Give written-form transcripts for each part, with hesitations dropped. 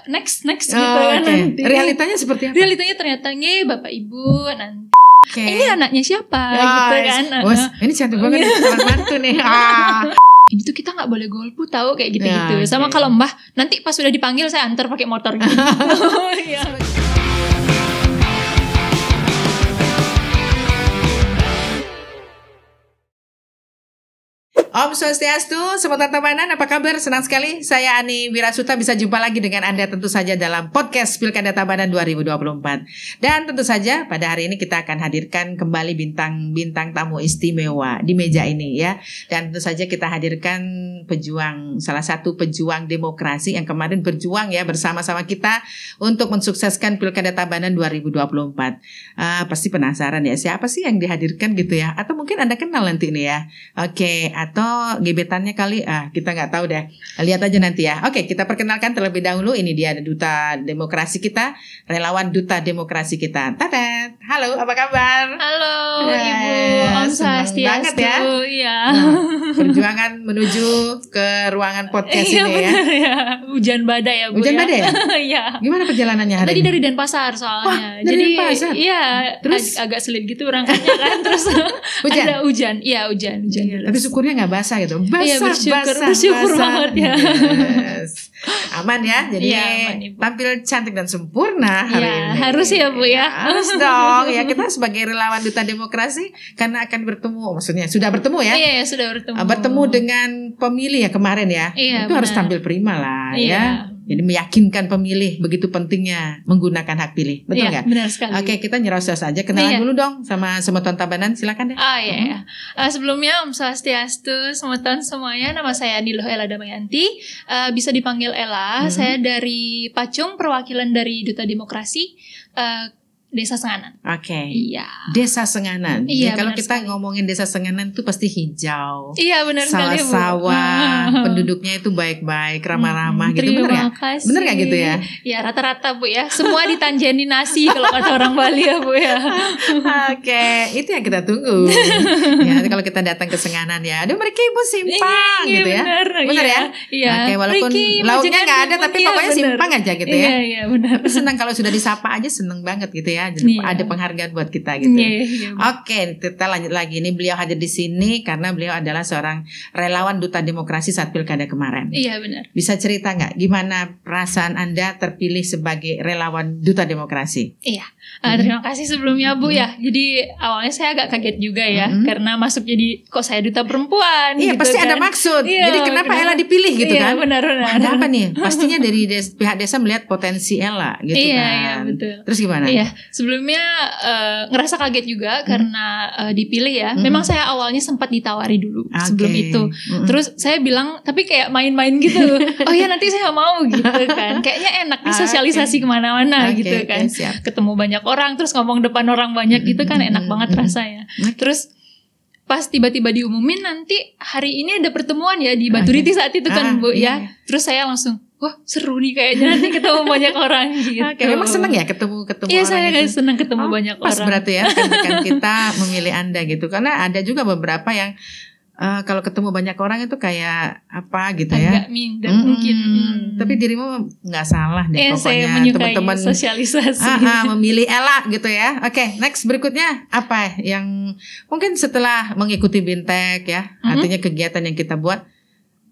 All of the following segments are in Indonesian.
next gitu kan nanti. Realitanya seperti apa? Realitanya ternyata Bapak Ibu nanti. Ini anaknya siapa gitu kan. Bos, ini cantik banget nih calon mantu nih. Ini tuh kita nggak boleh golput tahu kayak gitu-gitu. Sama kalau Mbah nanti pas sudah dipanggil saya antar pakai motor gitu. Iya. Om Swastiastu, Sobat Tabanan, apa kabar? Senang sekali saya Ani Wirasuta bisa jumpa lagi dengan Anda tentu saja dalam podcast Pilkada Tabanan 2024. Dan tentu saja pada hari ini kita akan hadirkan kembali bintang tamu istimewa di meja ini ya. Dan tentu saja kita hadirkan salah satu pejuang demokrasi yang kemarin berjuang ya bersama-sama kita untuk mensukseskan Pilkada Tabanan 2024. Pasti penasaran ya siapa sih yang dihadirkan gitu ya? Atau mungkin Anda kenal nanti ini ya. Oke, atau gebetannya kali, kita nggak tahu deh. Lihat aja nanti ya. Oke, kita perkenalkan terlebih dahulu. Ini dia duta demokrasi kita, relawan duta demokrasi kita. Tatat, halo, apa kabar? Halo, Ibu. Om Swastiastu. Ya. Iya. Perjuangan menuju ke ruangan podcast ini ya. Ya. Hujan badai ya Bu. Hujan badai ya? Iya. Gimana perjalanannya hari ini? Tadi ini? dari Denpasar soalnya. Wah, dari Denpasar? Iya. Terus agak sulit gitu berangkatnya kan. Terus hujan? Ada hujan. Iya, hujan. Iya, tapi syukurnya nggak basah gitu. Iya, bersyukur banget ya. Yes. Aman ya. Jadi aman, tampil cantik dan sempurna hari ini. Harus ya Bu ya. Harus dong. Ya kita sebagai relawan duta demokrasi karena akan bertemu, maksudnya sudah bertemu ya. Iya, sudah bertemu. Bertemu dengan pemilih ya kemarin ya. Iya, itu harus tampil prima lah ya. Jadi meyakinkan pemilih begitu pentingnya menggunakan hak pilih. Betul nggak? Benar sekali. Oke, kita nyerocos saja. Kenalan dulu dong sama Semeton Tabanan. Silakan deh. Sebelumnya Om Swastiastu, Semeton semuanya. Nama saya Niluh Ella Damayanti. Bisa dipanggil Ella. Saya dari Pacung, perwakilan dari Duta Demokrasi Desa Senganan. Oke. Iya. Desa Senganan. Iya, kalau kita ngomongin Desa Senganan itu pasti hijau. Iya, benar sekali Bu. Sawah, penduduknya itu baik-baik, ramah-ramah gitu. Bener nggak? Bener nggak gitu ya? Ya rata-rata Bu ya. Semua ditanjeni nasi kalau kata orang Bali ya Bu ya. Oke, itu yang kita tunggu. Ya, nanti kalau kita datang ke Senganan ya, aduh mereka ibu simpang gitu ya. Bener ya? Iya. Oke, walaupun lauknya nggak ada, tapi pokoknya simpang aja gitu ya. Iya, benar. Tapi senang kalau sudah disapa aja, seneng banget gitu ya. Ada penghargaan buat kita gitu. Oke, kita lanjut lagi. Ini beliau hadir di sini karena beliau adalah seorang relawan duta demokrasi saat pilkada kemarin. Iya, benar. Bisa cerita nggak gimana perasaan Anda terpilih sebagai relawan duta demokrasi? Iya. Terima kasih sebelumnya Bu ya. Jadi awalnya saya agak kaget juga ya karena masuk jadi kok saya duta perempuan. Iya, gitu pasti kan. ada maksud. Iya, jadi kenapa Ella dipilih gitu kan? Benar. Ada apa nih? Pastinya dari pihak desa melihat potensi Ella gitu kan. Iya, betul. Terus gimana? Iya, sebelumnya ngerasa kaget juga karena dipilih ya. Memang saya awalnya sempat ditawari dulu sebelum itu. Terus saya bilang, tapi kayak main-main gitu. Oh ya nanti saya mau gitu kan. Kayaknya enak nih sosialisasi kemana-mana gitu kan. Ketemu banyak orang, terus ngomong depan orang banyak gitu kan enak banget rasanya. Terus pas tiba-tiba diumumin nanti hari ini ada pertemuan ya di Baturiti saat itu kan Bu ya. Terus saya langsung wah seru nih kayaknya nanti ketemu banyak orang gitu. Memang seneng ya ketemu iya, orang saya seneng ketemu banyak pas orang. Berarti ya kan kita memilih Anda gitu. Karena ada juga beberapa yang kalau ketemu banyak orang itu kayak apa gitu ya. Agak minder mungkin. Tapi dirimu nggak salah deh pokoknya. Saya menyukai teman-teman sosialisasi. Memilih Ella gitu ya. Oke, next berikutnya apa yang mungkin setelah mengikuti Bintek ya, artinya kegiatan yang kita buat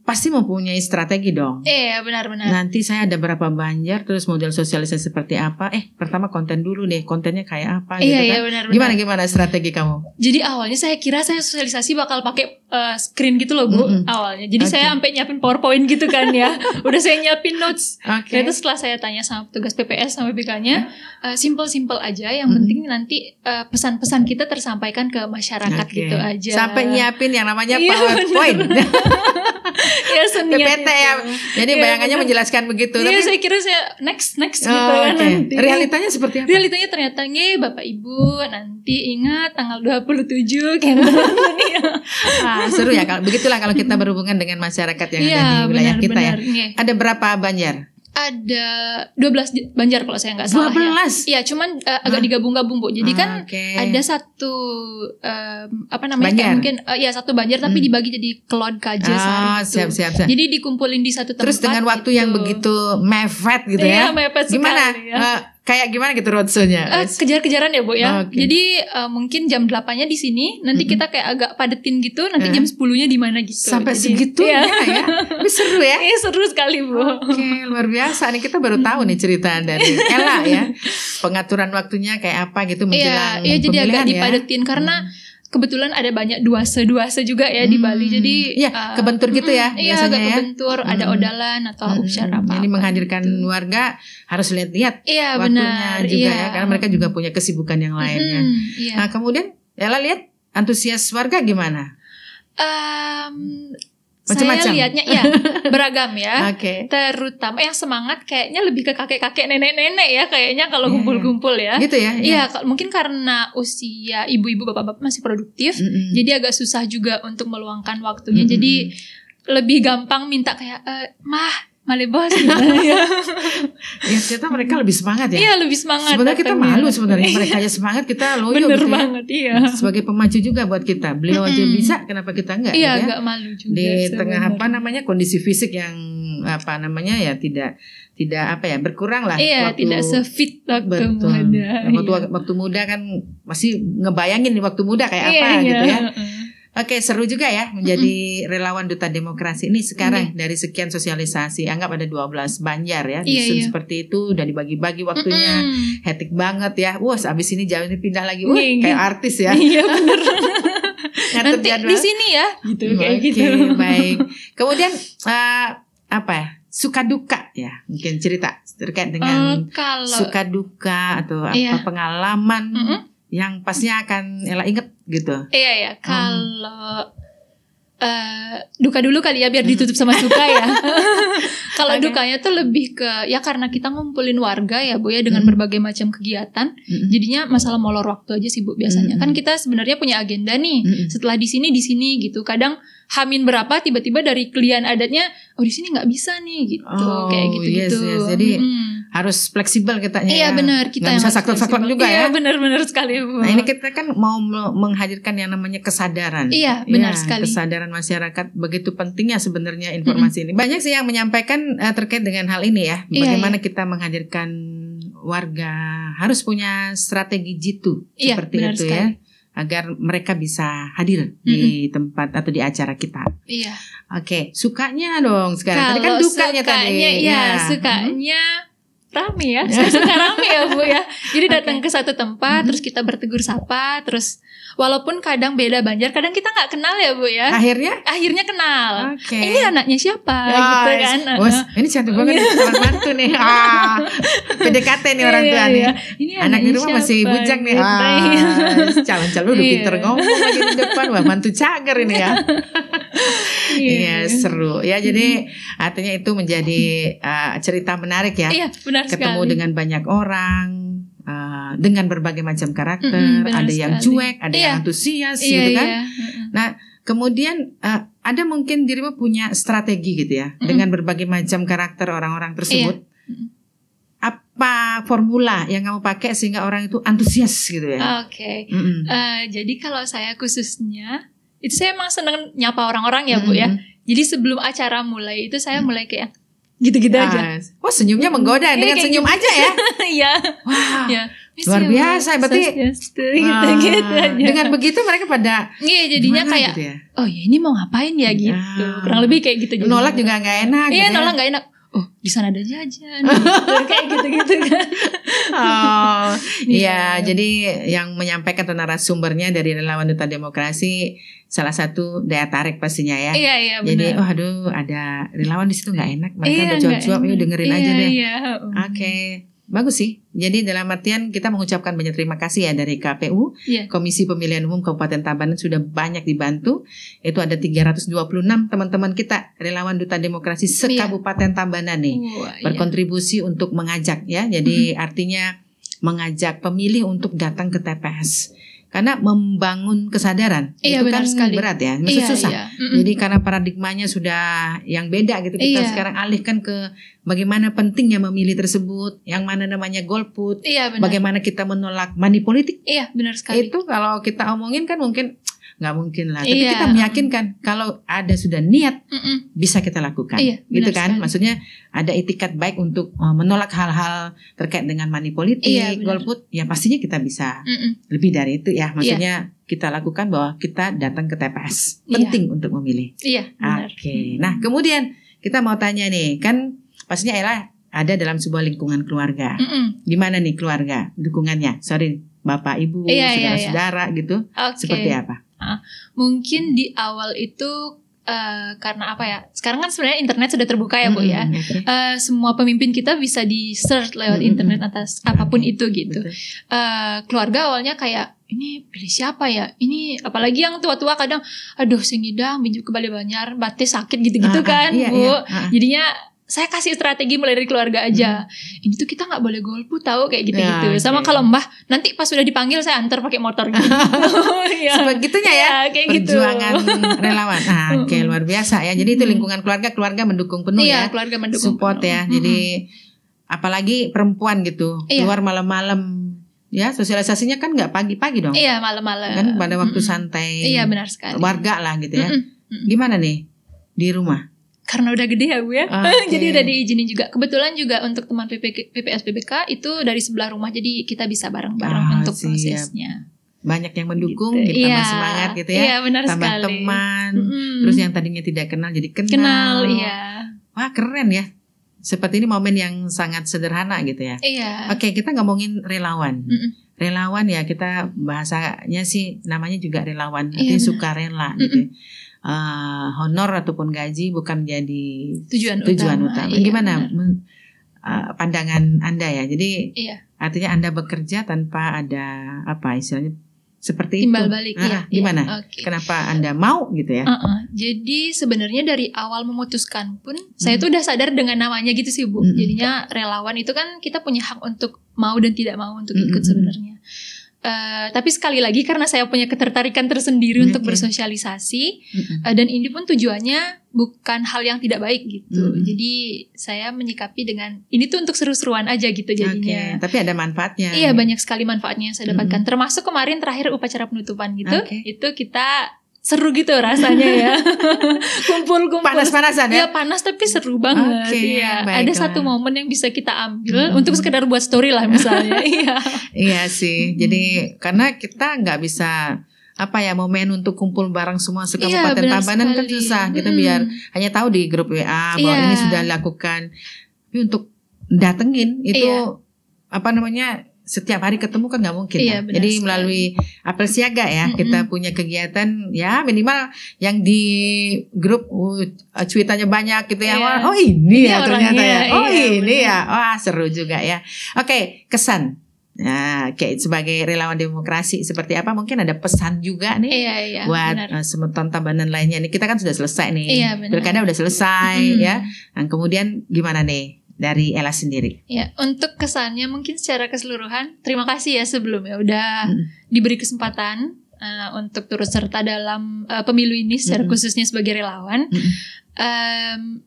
pasti mempunyai strategi dong. Iya, benar-benar. Nanti saya ada berapa banjar, terus model sosialisasi seperti apa. Pertama konten dulu deh, kontennya kayak apa gitu kan. Iya, benar-benar. Gimana strategi kamu? Jadi awalnya saya kira saya sosialisasi bakal pakai screen gitu loh Bu, awalnya. Jadi saya sampai nyiapin PowerPoint gitu kan ya. Udah saya nyiapin notes. Nah, itu setelah saya tanya sama petugas PPS sama BK-nya, simple-simple aja. Yang penting nanti pesan-pesan kita tersampaikan ke masyarakat gitu aja. Sampai nyiapin yang namanya PowerPoint. Ya PPT ya. Jadi bayangannya menjelaskan begitu. Iya, saya kira saya next gitu kan nanti. Realitanya seperti apa? Realitanya ternyata Bapak Ibu nanti ingat tanggal 27 kan. Seru ya kalau begitulah kalau kita berhubungan dengan masyarakat yang ada di wilayah kita ya. Ada berapa banjar? Ada 12 Banjar kalau saya nggak salah 12? ya. Iya, cuman agak digabung-gabung Bu. Jadi kan ada satu apa namanya Banjar. mungkin ya satu Banjar tapi dibagi jadi Kelod, Kaja, Sari gitu. Siap. Jadi dikumpulin di satu tempat. Terus dengan waktu yang begitu mepet gitu Iya, ya. mepet Gimana? sekali, ya. Kayak gimana gitu roadshow-nya? Kejar-kejaran ya Bu ya. Okay. Jadi mungkin jam 8-nya di sini, nanti kita kayak agak padetin gitu, nanti jam 10-nya di mana gitu. Sampai jadi, segitunya ya. Tapi seru ya. Iya, seru sekali Bu. Oke, luar biasa nih, kita baru tahu nih cerita dari Ella ya. Pengaturan waktunya kayak apa gitu menjelang Iya, jadi agak pemilihan ya. dipadetin karena kebetulan ada banyak duase juga ya di Bali. Jadi kebentur gitu ya iya, biasanya agak ya. kebentur, ada odalan atau upacara apa. Jadi menghadirkan warga harus lihat-lihat Iya, waktunya benar, juga iya. ya, karena mereka juga punya kesibukan yang lainnya. Iya. Nah, kemudian Ella lihat antusias warga gimana? Saya Macam-macam. lihatnya ya beragam ya. Oke. Terutama yang semangat kayaknya lebih ke kakek-kakek, nenek-nenek ya kayaknya kalau kumpul-kumpul ya. Gitu ya. Iya, mungkin karena usia ibu-ibu bapak-bapak masih produktif, jadi agak susah juga untuk meluangkan waktunya. Jadi lebih gampang minta kayak Male bos gitu ya. Ya ternyata mereka lebih semangat ya. Iya, lebih semangat. Sebenarnya kita malu sebenarnya, mereka aja semangat, kita loyo Bener gitu ya. banget, iya. Sebagai pemacu juga buat kita. Beliau aja bisa, kenapa kita enggak? Iya, gitu ya? agak malu juga. Di tengah sebenarnya. kondisi fisik yang ya tidak berkurang lah. Iya, tidak se-fit waktu betul. muda. Waktu muda kan masih ngebayangin di waktu muda kayak apa Iya. gitu ya. Oke, seru juga ya menjadi relawan Duta Demokrasi ini sekarang. Dari sekian sosialisasi, anggap ada 12 Banjar ya, disusun seperti itu, udah dibagi-bagi waktunya, hektik banget ya. Wah, abis ini jauh pindah lagi, kayak artis ya. Iya, bener. Nanti jadwal di sini ya, gitu kayak gitu. Baik. Kemudian suka duka ya, mungkin cerita terkait dengan kalau suka duka atau apa pengalaman yang pastinya akan Ella inget gitu. Iya, kalau duka dulu kali ya biar ditutup sama suka ya. Kalau dukanya tuh lebih ke ya karena kita ngumpulin warga ya Bu ya dengan berbagai macam kegiatan. Jadinya masalah molor waktu aja sih Bu biasanya. Kan kita sebenarnya punya agenda nih. Setelah di sini gitu. Kadang Hamin berapa tiba-tiba dari klien adatnya di sini nggak bisa nih gitu. Kayak gitu-gitu. Yes. Jadi harus fleksibel kitanya. Iya, benar, kita nggak bisa yang saklek-saklek juga ya. Iya, benar sekali Bu. Nah, ini kita kan mau menghadirkan yang namanya kesadaran. Iya, benar sekali. Kesadaran masyarakat, begitu pentingnya sebenarnya informasi ini. Banyak sih yang menyampaikan terkait dengan hal ini ya. Bagaimana kita menghadirkan warga, harus punya strategi jitu seperti itu sekali. Ya. Agar mereka bisa hadir di tempat atau di acara kita. Iya. Oke, sukanya dong sekarang. Tadi kan dukanya tadi. Sukanya rame ya. Saya suka rame ya Bu ya. Jadi datang ke satu tempat, terus kita bertegur sapa, terus walaupun kadang beda Banjar, kadang kita nggak kenal ya Bu ya. Akhirnya kenal. Ini anaknya siapa gitu kan. Bos, ini cantik banget calon mantu nih. PDKT nih orang tua nih. Ini anak di rumah masih bujang nih. Calon-calon udah pinter ngomong lagi di depan. Wah, mantu cager ini ya. Iya, seru ya. Jadi artinya itu menjadi cerita menarik ya. Iya, benar ketemu sekali. dengan banyak orang, dengan berbagai macam karakter. Ada yang cuek, ada yang antusias gitu kan. Nah, kemudian ada mungkin dirimu punya strategi gitu ya, dengan berbagai macam karakter orang-orang tersebut. Apa formula yang kamu pakai sehingga orang itu antusias gitu ya? Oke. Jadi kalau saya khususnya itu saya emang seneng nyapa orang-orang ya Bu ya. Jadi sebelum acara mulai itu saya mulai kayak gitu-gitu aja. Wah, senyumnya menggoda dengan senyum gitu. aja ya. Iya. Wah, ya. Luar biasa. Berarti gitu aja. Dengan begitu mereka pada jadinya kayak gitu ya? Oh ya ini mau ngapain ya gitu. Kurang lebih kayak gitu. Nolak juga nggak enak. Iya, gitu nolak nggak enak. Oh, di sana ada jajan gitu. Kayak gitu-gitu kan. Iya, jadi yang menyampaikan narasumbernya dari relawan Duta Demokrasi salah satu daya tarik pastinya ya. Iya, jadi benar. ada relawan di situ nggak enak, mereka udah jawab-jawab, yuk dengerin aja deh. Oke. Bagus sih. Jadi dalam artian kita mengucapkan banyak terima kasih ya dari KPU, Komisi Pemilihan Umum Kabupaten Tabanan sudah banyak dibantu. Itu ada 326 teman-teman kita relawan Duta Demokrasi se-Kabupaten Tabanan nih berkontribusi untuk mengajak ya. Jadi artinya mengajak pemilih untuk datang ke TPS. Karena membangun kesadaran itu kan sekali. berat ya, maksud susah. Jadi karena paradigmanya sudah yang beda gitu, kita sekarang alihkan ke bagaimana pentingnya memilih tersebut, yang mana namanya golput, bagaimana kita menolak money politik. Iya, benar sekali. Itu kalau kita omongin kan mungkin nggak mungkin lah, tapi kita meyakinkan kalau ada sudah niat bisa kita lakukan, gitu kan? Sekali. Maksudnya ada itikat baik untuk menolak hal-hal terkait dengan money politik, golput, ya pastinya kita bisa lebih dari itu ya. Maksudnya kita lakukan bahwa kita datang ke TPS, penting untuk memilih. Oke. Nah kemudian kita mau tanya nih, kan pastinya Ella ada dalam sebuah lingkungan keluarga. Gimana nih keluarga dukungannya? Sorry, bapak, ibu, saudara-saudara gitu, seperti apa? Mungkin di awal itu karena apa ya? Sekarang kan sebenarnya internet sudah terbuka ya Bu ya. Semua pemimpin kita bisa di search lewat internet atas apapun itu gitu. Keluarga awalnya kayak ini pilih siapa ya? Ini apalagi yang tua-tua kadang, aduh singidang minjem ke Bali Banyar, batis sakit gitu-gitu kan Bu. Jadinya saya kasih strategi mulai dari keluarga aja. Ini tuh kita nggak boleh golput tahu kayak gitu-gitu. Sama kalau Mbah nanti pas sudah dipanggil saya antar pakai motor gitu. Sebegitunya ya, kayak perjuangan relawan. Oke, luar biasa ya. Jadi itu lingkungan keluarga mendukung penuh ya. Keluarga mendukung support penuh. Ya. Jadi apalagi perempuan gitu, keluar malam-malam. Ya, sosialisasinya kan nggak pagi-pagi dong. Iya, malam-malam. Kan pada waktu santai. Iya, benar sekali. Warga lah gitu ya. Gimana nih di rumah? Karena udah gede ya Bu ya, jadi udah diizinin juga. Kebetulan juga untuk teman PPS PBK itu dari sebelah rumah, jadi kita bisa bareng-bareng untuk prosesnya. Banyak yang mendukung, jadi tambah semangat gitu ya. Iya, benar tambah sekali. Teman, terus yang tadinya tidak kenal jadi kenal. Iya. Wah keren ya. Seperti ini momen yang sangat sederhana gitu ya. Iya. Oke, kita ngomongin relawan. Relawan ya, kita bahasanya sih namanya juga relawan, artinya sukarela gitu. Honor ataupun gaji bukan menjadi tujuan utama. Gimana pandangan Anda ya? Jadi artinya Anda bekerja tanpa ada apa istilahnya seperti timbal itu. balik. Gimana? Kenapa Anda mau gitu ya? Jadi sebenarnya dari awal memutuskan pun saya tuh udah sadar dengan namanya gitu sih Bu. Jadinya relawan itu kan kita punya hak untuk mau dan tidak mau untuk ikut sebenarnya. Tapi sekali lagi karena saya punya ketertarikan tersendiri untuk bersosialisasi, dan ini pun tujuannya bukan hal yang tidak baik gitu. Jadi saya menyikapi dengan ini tuh untuk seru-seruan aja gitu jadinya. Tapi ada manfaatnya. Iya, banyak sekali manfaatnya yang saya dapatkan. Termasuk kemarin terakhir upacara penutupan gitu, itu kita seru gitu rasanya ya. Kumpul-kumpul panas-panasan ya? Iya panas tapi seru banget. Ada satu momen yang bisa kita ambil untuk sekedar buat story lah misalnya. Iya sih. Jadi karena kita nggak bisa momen untuk kumpul bareng semua sekabupaten Tabanan kan susah. Kita biar hanya tahu di grup WA bahwa ini sudah dilakukan. Tapi untuk datengin itu setiap hari ketemu kan nggak mungkin. Jadi melalui apel siaga ya, kita punya kegiatan ya minimal yang di grup cuitannya banyak gitu ya. Oh ini ya ternyata ya. Ini ya. Wah seru juga ya. Oke, kesan. Nah, sebagai relawan demokrasi seperti apa? Mungkin ada pesan juga nih buat semeton Tabanan lainnya nih. Kita kan sudah selesai nih. Pilkada udah selesai ya. Nah, kemudian gimana nih? Dari Ella sendiri. Ya, untuk kesannya mungkin secara keseluruhan, terima kasih ya sebelumnya udah diberi kesempatan untuk turut serta dalam pemilu ini secara khususnya sebagai relawan.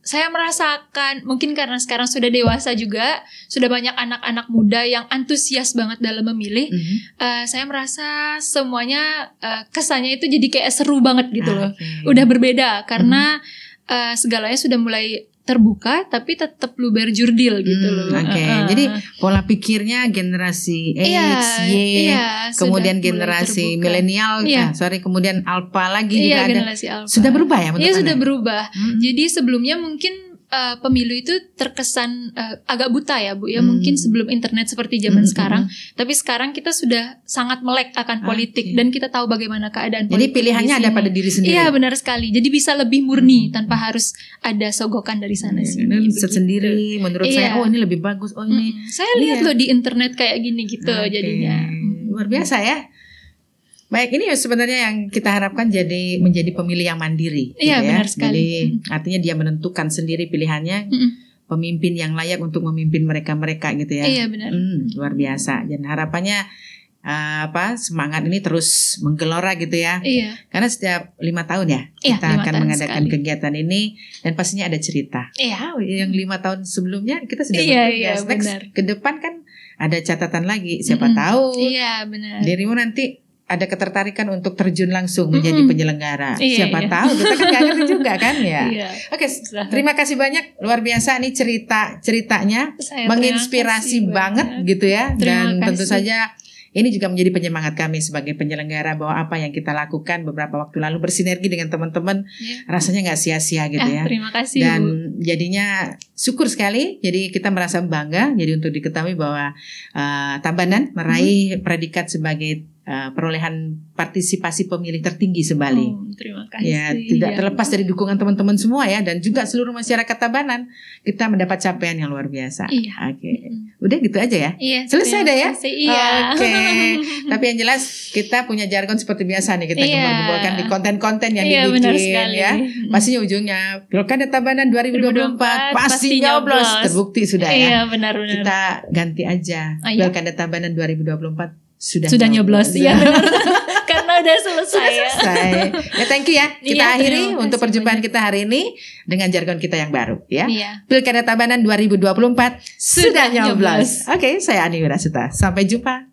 Saya merasakan mungkin karena sekarang sudah dewasa juga, sudah banyak anak-anak muda yang antusias banget dalam memilih. Saya merasa semuanya kesannya itu jadi kayak seru banget gitu loh. Udah berbeda karena segalanya sudah mulai terbuka tapi tetap luber jurdil gitu loh. Jadi pola pikirnya generasi X, Y, kemudian generasi milenial, kemudian Alpha lagi juga ada. Alpha. Sudah berubah ya menurut Anda? Sudah berubah. Jadi sebelumnya mungkin pemilu itu terkesan agak buta ya Bu ya, mungkin sebelum internet seperti zaman sekarang, tapi sekarang kita sudah sangat melek akan politik dan kita tahu bagaimana keadaan politik. Jadi pilihannya ada pada diri sendiri. Iya benar sekali. Jadi bisa lebih murni tanpa harus ada sogokan dari sana sini. Sendiri menurut saya ini lebih bagus. Ini saya lihat loh di internet kayak gini gitu jadinya. Luar biasa ya. Baik, ini sebenarnya yang kita harapkan menjadi pemilih yang mandiri. Iya, benar sekali. Jadi artinya dia menentukan sendiri pilihannya, pemimpin yang layak untuk memimpin mereka gitu ya. Iya, benar. Luar biasa. Dan harapannya semangat ini terus menggelora gitu ya. Iya. Karena setiap 5 tahun ya kita akan mengadakan kegiatan ini dan pastinya ada cerita. Iya. Yang 5 tahun sebelumnya kita sudah bertugas. Next ke depan kan ada catatan lagi. Siapa tahu dirimu nanti ada ketertarikan untuk terjun langsung menjadi penyelenggara. Siapa tahu, kita kan gak ngerti juga kan ya. Oke, terima kasih banyak, luar biasa nih ceritanya menginspirasi banget gitu ya. Dan tentu saja ini juga menjadi penyemangat kami sebagai penyelenggara bahwa apa yang kita lakukan beberapa waktu lalu bersinergi dengan teman-teman rasanya gak sia-sia gitu ya. Terima kasih. Dan jadinya syukur sekali, jadi kita merasa bangga. Jadi untuk diketahui bahwa Tabanan meraih predikat sebagai perolehan partisipasi pemilih tertinggi se-Bali. Terima kasih. Ya, tidak terlepas dari dukungan teman-teman semua ya, dan juga seluruh masyarakat Tabanan, kita mendapat capaian yang luar biasa. Oke. Udah gitu aja ya. Selesai dah ya. Oke. Tapi yang jelas kita punya jargon seperti biasa nih, kita gembor-gemborkan di konten-konten yang dibikin ya. Pastinya ujungnya Pilkada Tabanan 2024 pasti nyoblos. Terbukti sudah ya. Iya, benar. Kita ganti aja. Pilkada Tabanan 2024 sudah nyoblos ya. Karena udah selesai. Ya, thank you ya. Kita akhiri untuk perjumpaan kita hari ini dengan jargon kita yang baru ya. Pilkada Tabanan 2024 sudah nyoblos. Oke, saya Ani Wirasuta. Sampai jumpa.